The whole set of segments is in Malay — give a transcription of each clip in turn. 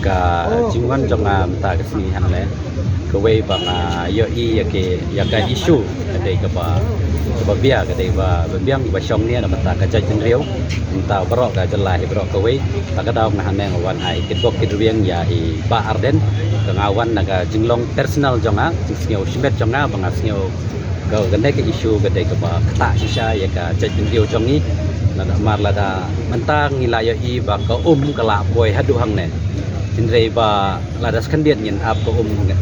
ka jingwan jonga mata kesini hanle kawai bang yoi ya ka isu kadai ka ba bia kadai ba biang ba syong ni na mata ka jajin riau mata berok ka jelai berok kawai ka daw ngahaneng wan ai kitbok kidriang ya i ba arden ngawan naga jinglong personal jonga singeu simet jonga bang singeu ka gandai ka isu kadai ka ba kata sisa ya ka jajin riau jongi na mar lada mentang ngilaya i ba ka kala boy hadu hang ne tinrei ba lada skandian ngin ap ka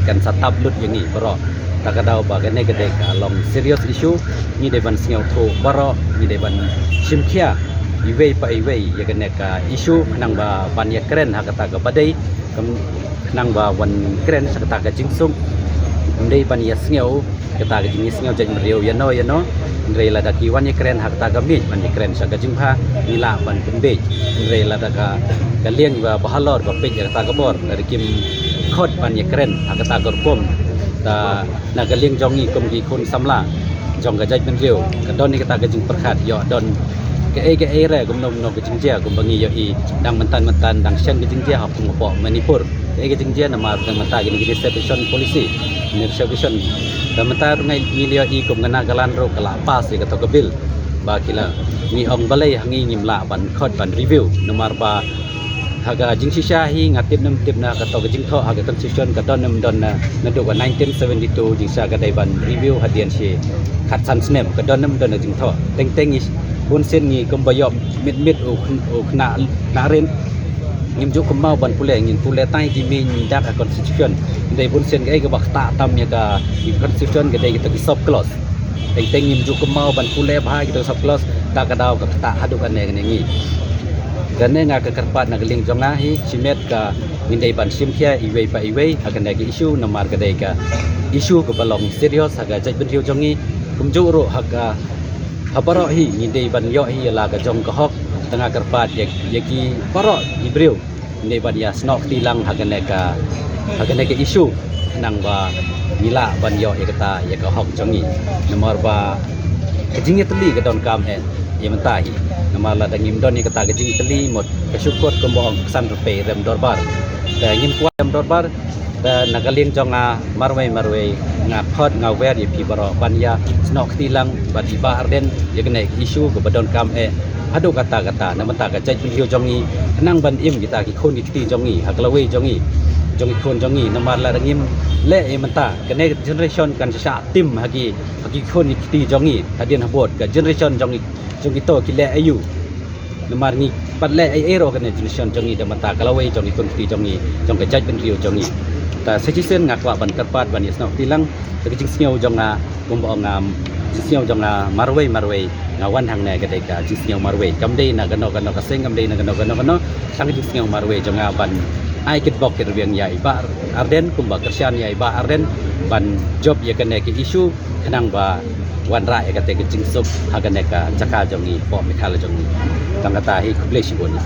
kan satap lut yang ni baro takadau ba gane gade ka long serious issue ni de ban singau tho baro ni de ban simkhia iwei pa iwei ya gane ka issue nang ba ban ya kren ha kata ka badai nang ba wan kren sa kata ka jingsung ndei ban ya singau kata ka jingis singau jaj meriau ya no Ndrei lada kiwan keren hak ta gamit ban keren sa gajingha nila ban pembe ndrei lada ka kaliang ba bahalor ba pej ta gabor dari kim khot ban keren hak ta gorpom ta na kaliang jongi kum ki kun samla jong ga jaj ben riu ka don ni kata gajing perkhat yo don ke e re kum nom no gajing dia kum bangi yo i dang mentan dang sian gajing dia hap kum po manipur gajing dia nama mata gini station polisi ni station dan mentar ngai ngilio i kum ngana galan ro kala pas ke to bil ba kila ni ong balai hangi ngimla ban khot ban review nomor ba haga jing sisa hi ngatip nem tip na ka to jing tho haga transition ka don nem don na do 1972 jing sa ka dai ban review hadian si khat san snap ka don nem don jing tho teng is bun sen ni kum bayop mit o khna na ren ngim ju kum mau ban pule ngin pule tai ki min dak constitution dai bun sen ga bak ta tam ya ka constitution ga dai kita ki sub clause teng ngim ju kum mau ban pule bha kita sub clause ta ka daw ka ta hadu kan ne ngi gane nga ka karpat na galing jonga hi simet ka min dai ban simkhia iwei pa iwei akan dai issue na mar ga dai ka issue ka balong serious aga jaj ben riu jongi kum ju ro haga habaro hi min dai ban yo hi la ka jong ka hok tengah karpat yaki parok ibriu ni ban ya snok tilang hagane ka isu nang ba nila ban yo kata ya ka hok jongi nomor ba kejing teli ka don kam ya mentahi nomor la dangim don ni kata kejing teli mot kesukot kombong san rupe rem dorbar da ngim kuat rem dorbar da nagaling jonga marwai nga khot nga wer ya pi baro ban ya snok tilang ban iba arden ya kene isu ka badon kam hadu kata na mata ka jaj video jongi nang ban im kita ki khon ki jongi haklawe jongi khon jongi namar la rangim le mata kene generation kan sa tim hagi khon ki jongi hadien habot ka generation jongi to ki le ayu namar ni pat le ai ro kene generation jongi da mata kalawe jongi khon ki jongi jong ka jaj ben video jongi ta citizen ngakwa ban karpat ban yasna tilang ta jing sneu jonga kumbo ngam siau jonga marwai ngawan hang ne kadai ka jisiau marwai kamdei na gano ka seng kamdei na gano sang jisiau marwai jonga ban ai kit bok ke riang ya iba arden kumba kersian ya iba arden ban job ya kene ke isu kanang ba wan ra ya kate ke jingsuk hagane ka chaka jongi po mikhala jongi tangata hi kuble siboni